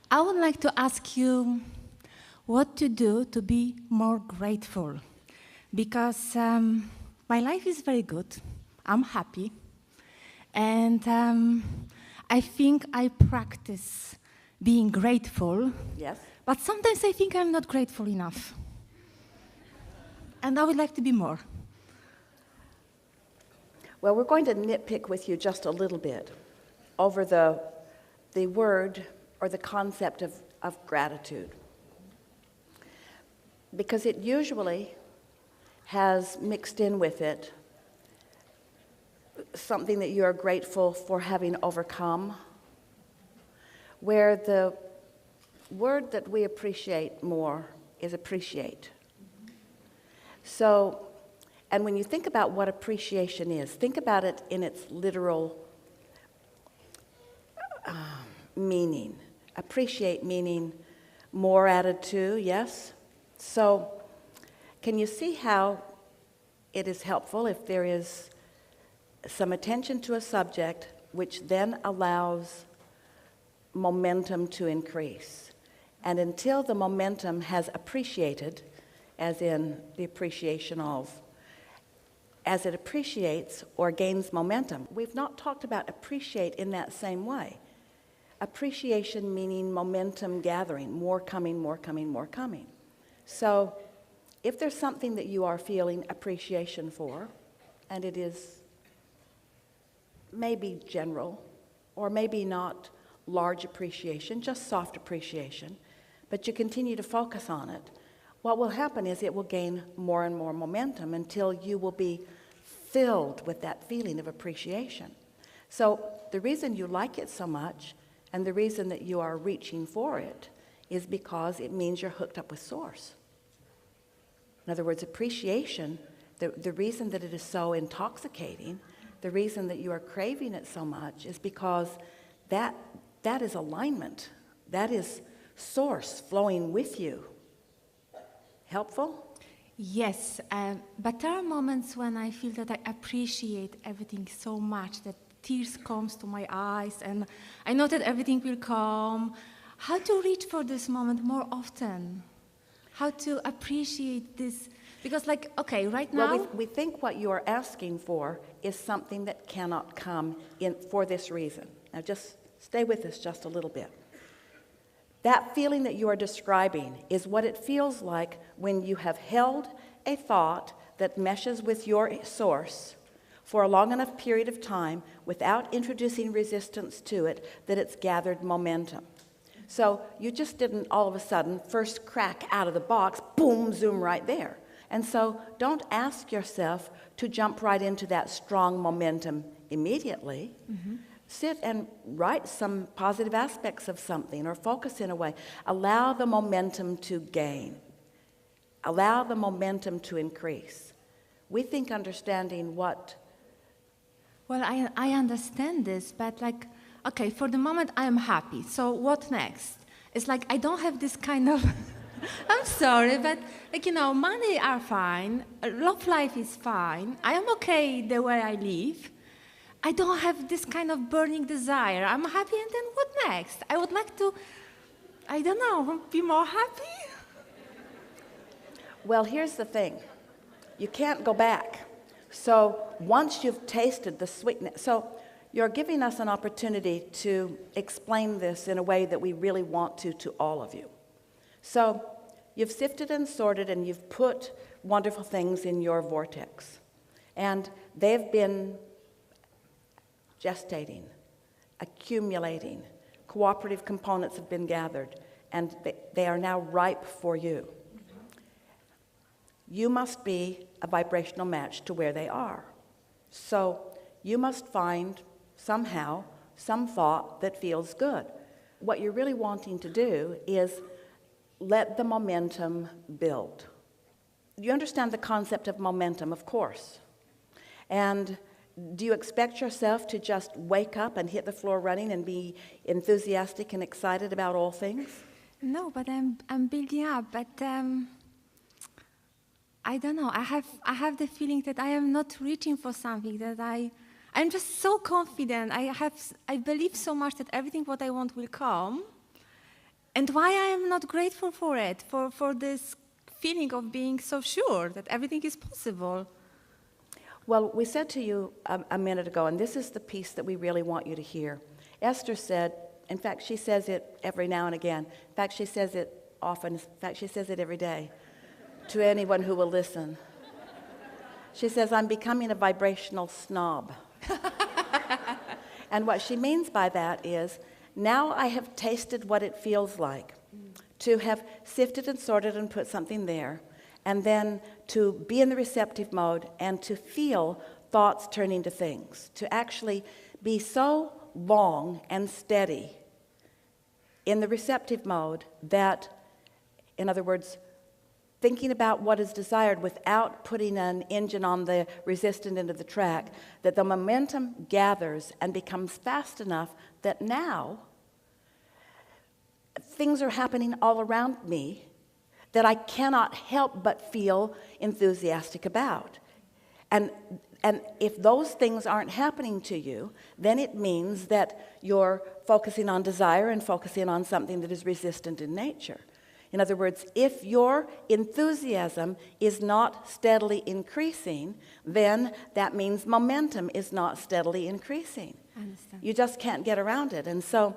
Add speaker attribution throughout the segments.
Speaker 1: I would like to ask you what to do to be more grateful, because my life is very good. I'm happy, and I think I practice being grateful.
Speaker 2: Yes.
Speaker 1: But sometimes I think I'm not grateful enough, and I would like to be more.
Speaker 2: Well, we're going to nitpick with you just a little bit over the word or the concept of gratitude, because it usually has mixed in with it something that you are grateful for having overcome, where the word that we appreciate more is appreciate. So, and when you think about what appreciation is, think about it in its literal meaning. Appreciate meaning more added to, yes? So, can you see how it is helpful if there is some attention to a subject which then allows momentum to increase? And until the momentum has appreciated, as in the appreciation of, as it appreciates or gains momentum. We've not talked about appreciate in that same way. Appreciation meaning momentum gathering, more coming, more coming, more coming. So if there's something that you are feeling appreciation for, and it is maybe general, or maybe not large appreciation, just soft appreciation, but you continue to focus on it, what will happen is it will gain more and more momentum until you will be filled with that feeling of appreciation. So the reason you like it so much and the reason that you are reaching for it is because it means you're hooked up with Source. In other words, appreciation, the reason that it is so intoxicating, the reason that you are craving it so much is because that is alignment. That is Source flowing with you. Helpful?
Speaker 1: Yes, but there are moments when I feel that I appreciate everything so much that tears comes to my eyes, and I know that everything will come. How to reach for this moment more often? How to appreciate this? Because, like, okay, right now...
Speaker 2: Well, we think what you are asking for is something that cannot come in for this reason. Now, just stay with us just a little bit. That feeling that you are describing is what it feels like when you have held a thought that meshes with your Source for a long enough period of time without introducing resistance to it, that it's gathered momentum. So you just didn't all of a sudden first crack out of the box, boom, zoom right there. And so don't ask yourself to jump right into that strong momentum immediately. Mm-hmm. Sit and write some positive aspects of something or focus in a way. Allow the momentum to gain. Allow the momentum to increase. We think understanding what...
Speaker 1: Well, I understand this, but like, okay, for the moment I am happy. So what next? It's like I don't have this kind of... I'm sorry, but like, you know, money are fine. Love life is fine. I am okay the way I live. I don't have this kind of burning desire. I'm happy, and then what next? I would like to, I don't know, be more happy.
Speaker 2: Well, here's the thing. You can't go back. So once you've tasted the sweetness, so you're giving us an opportunity to explain this in a way that we really want to all of you. So you've sifted and sorted and you've put wonderful things in your vortex. And they've been gestating, accumulating, cooperative components have been gathered, and they are now ripe for you. You must be a vibrational match to where they are. So you must find somehow some thought that feels good. What you're really wanting to do is let the momentum build. You understand the concept of momentum, of course. And do you expect yourself to just wake up and hit the floor running and be enthusiastic and excited about all things?
Speaker 1: No, but I'm building up. But I don't know. I have the feeling that I am not reaching for something. That I'm just so confident. I believe so much that everything what I want will come, And why I am not grateful for it, for this feeling of being so sure that everything is possible.
Speaker 2: Well, we said to you a minute ago, and this is the piece that we really want you to hear. Esther said, in fact, she says it every now and again. In fact, she says it often. In fact, she says it every day to anyone who will listen. She says, I'm becoming a vibrational snob. And what she means by that is, now I have tasted what it feels like to have sifted and sorted and put something there, and then to be in the receptive mode and to feel thoughts turn into things, to actually be so long and steady in the receptive mode that, in other words, thinking about what is desired without putting an engine on the resistant end of the track, that the momentum gathers and becomes fast enough that now things are happening all around me that I cannot help but feel enthusiastic about. And if those things aren't happening to you, then it means that you're focusing on desire and focusing on something that is resistant in nature. In other words, if your enthusiasm is not steadily increasing, then that means momentum is not steadily increasing.
Speaker 1: I understand.
Speaker 2: You just can't get around it. And so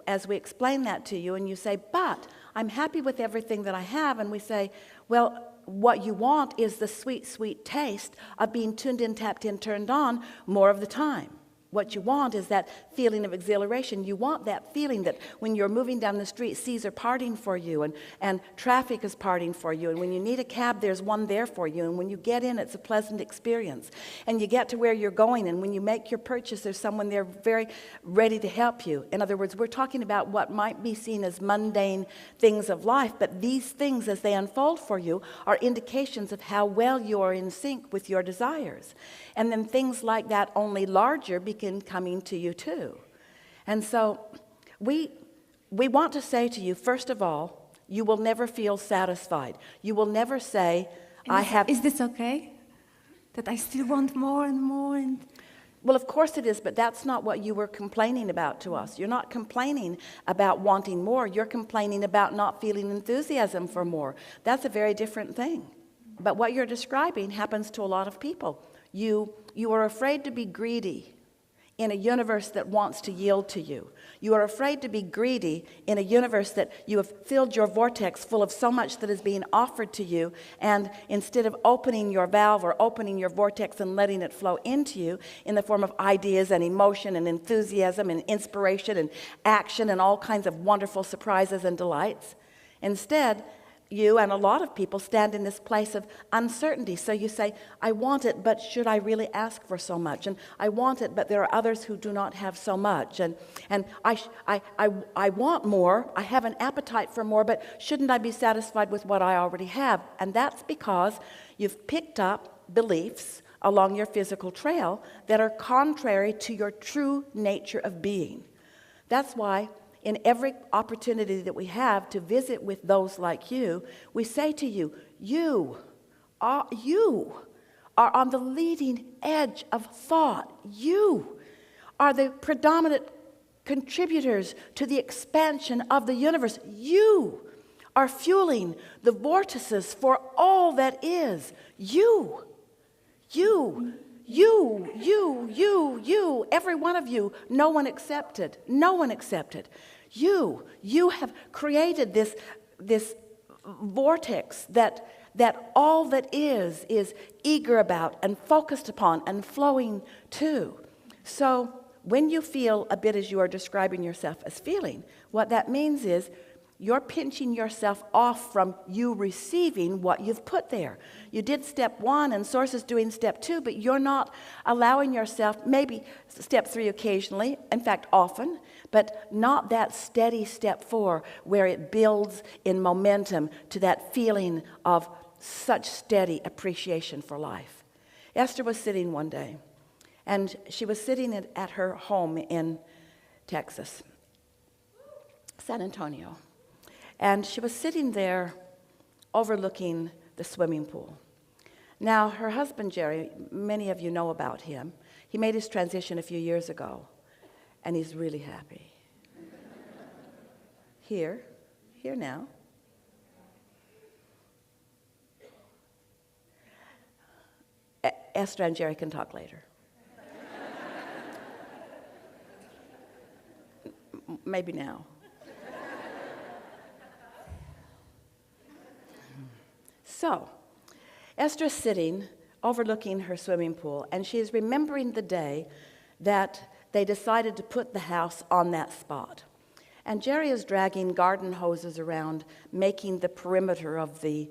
Speaker 2: as we explain that to you and you say, but I'm happy with everything that I have, and we say, well, what you want is the sweet, sweet taste of being tuned in, tapped in, turned on more of the time. What you want is that feeling of exhilaration. You want that feeling that when you're moving down the street, seas are parting for you, and traffic is parting for you. And when you need a cab, there's one there for you. And when you get in, it's a pleasant experience. And you get to where you're going, and when you make your purchase, there's someone there very ready to help you. In other words, we're talking about what might be seen as mundane things of life, but these things, as they unfold for you, are indications of how well you are in sync with your desires. And then things like that, only larger, begin coming to you too. And so we want to say to you, first of all, you will never feel satisfied. You will never say, Is this okay? That I still want more and more? Well, of course it is, but that's not what you were complaining about to us. You're not complaining about wanting more. You're complaining about not feeling enthusiasm for more. That's a very different thing. But what you're describing happens to a lot of people. You are afraid to be greedy in a universe that wants to yield to you. You are afraid to be greedy in a universe that you have filled your vortex full of so much that is being offered to you, and instead of opening your valve or opening your vortex and letting it flow into you in the form of ideas and emotion and enthusiasm and inspiration and action and all kinds of wonderful surprises and delights, instead, you and a lot of people stand in this place of uncertainty. So you say, I want it, but should I really ask for so much? And I want it, but there are others who do not have so much. And I want more. I have an appetite for more, but shouldn't I be satisfied with what I already have? And that's because you've picked up beliefs along your physical trail that are contrary to your true nature of being. That's why in every opportunity that we have to visit with those like you, we say to you, you are on the leading edge of thought. You are the predominant contributors to the expansion of the universe. You are fueling the vortices for all that is. You, every one of you, no one accepted. You have created this vortex that all that is eager about and focused upon and flowing to. So when you feel a bit as you are describing yourself as feeling, what that means is you're pinching yourself off from you receiving what you've put there. You did step 1 and Source is doing step 2, but you're not allowing yourself, maybe step 3 occasionally, in fact often, but not that steady step 4 where it builds in momentum to that feeling of such steady appreciation for life. Esther was sitting one day, and she was sitting at her home in Texas, San Antonio. And she was sitting there overlooking the swimming pool. Now, her husband, Jerry, many of you know about him. He made his transition a few years ago, and he's really happy. here now. Esther and Jerry can talk later. Maybe now. So, Esther is sitting overlooking her swimming pool, and she is remembering the day that they decided to put the house on that spot. And Jerry is dragging garden hoses around, making the perimeter of the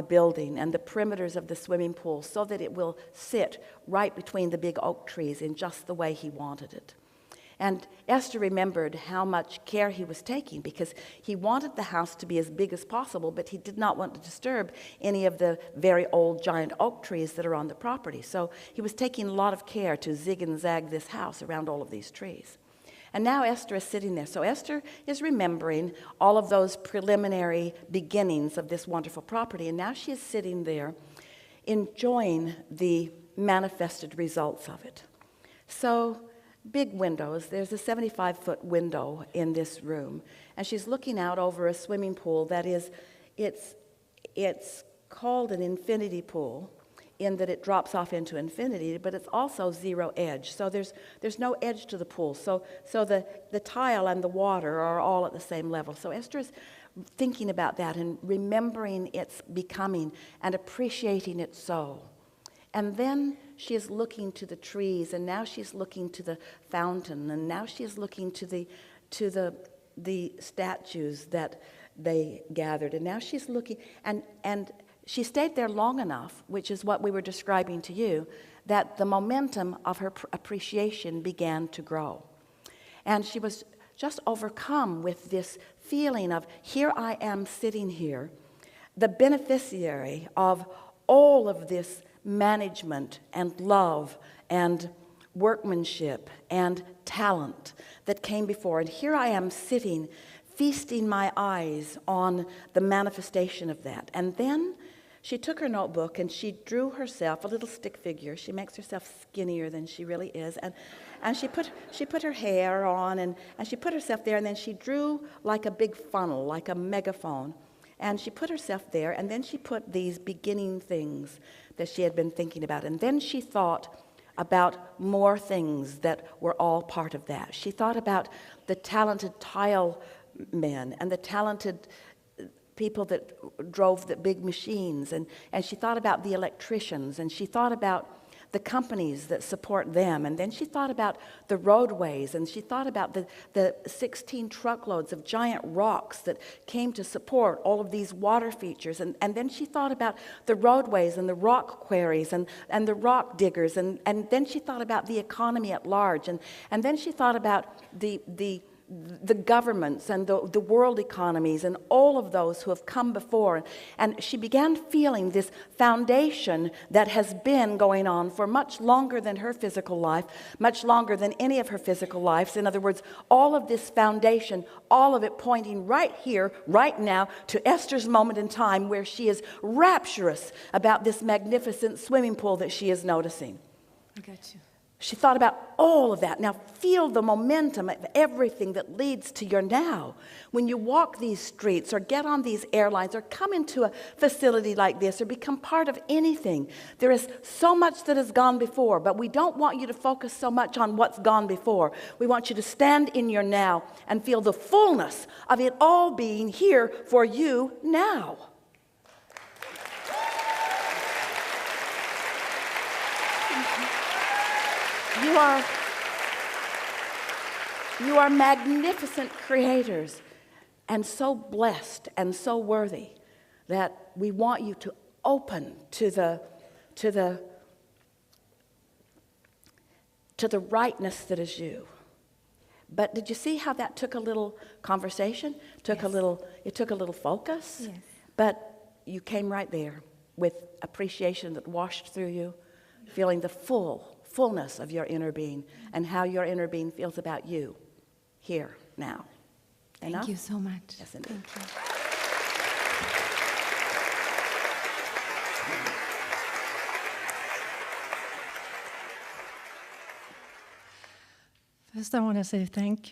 Speaker 2: building and the perimeters of the swimming pool so that it will sit right between the big oak trees in just the way he wanted it. And Esther remembered how much care he was taking because he wanted the house to be as big as possible, but he did not want to disturb any of the very old giant oak trees that are on the property. So he was taking a lot of care to zig and zag this house around all of these trees. And now Esther is sitting there. So Esther is remembering all of those preliminary beginnings of this wonderful property. And now she is sitting there enjoying the manifested results of it. So big windows. There's a 75-foot window in this room. And she's looking out over a swimming pool that is, it's called an infinity pool, in that it drops off into infinity, but it's also zero edge. So there's no edge to the pool. So the tile and the water are all at the same level. So Esther is thinking about that and remembering its becoming and appreciating it so. And then she is looking to the trees, and now she's looking to the fountain, and now she is looking to the statues that they gathered, and now she's looking, and she stayed there long enough, which is what we were describing to you, that the momentum of her appreciation began to grow. And she was just overcome with this feeling of, here I am sitting here, the beneficiary of all of this management and love and workmanship and talent that came before. And here I am sitting, feasting my eyes on the manifestation of that. And then she took her notebook and she drew herself a little stick figure. She makes herself skinnier than she really is. And she put her hair on and she put herself there, and then she drew like a big funnel, like a megaphone. And she put herself there, and then she put these beginning things that she had been thinking about. And then she thought about more things that were all part of that. She thought about the talented tile men and the talented people that drove the big machines, and she thought about the electricians, and she thought about the companies that support them, and then she thought about the roadways, and she thought about the 16 truckloads of giant rocks that came to support all of these water features, and then she thought about the roadways and the rock quarries and the rock diggers, and then she thought about the economy at large, and then she thought about the governments and the world economies and all of those who have come before. And she began feeling this foundation that has been going on for much longer than her physical life, much longer than any of her physical lives. In other words, all of this foundation, all of it pointing right here, right now, to Esther's moment in time where she is rapturous about this magnificent swimming pool that she is noticing.
Speaker 1: I got you.
Speaker 2: She thought about all of that. Now feel the momentum of everything that leads to your now. When you walk these streets or get on these airlines or come into a facility like this or become part of anything, there is so much that has gone before, but we don't want you to focus so much on what's gone before. We want you to stand in your now and feel the fullness of it all being here for you now. You are magnificent creators and so blessed and so worthy that we want you to open to the rightness that is you. But did you see how that took a little conversation? It took a little focus.
Speaker 1: Yes.
Speaker 2: But you came right there with appreciation that washed through you, feeling the fullness of your inner being and how your inner being feels about you here now.
Speaker 1: Thank you so much.
Speaker 2: Yes, indeed.
Speaker 1: Thank you.
Speaker 3: First, I want to say thank you.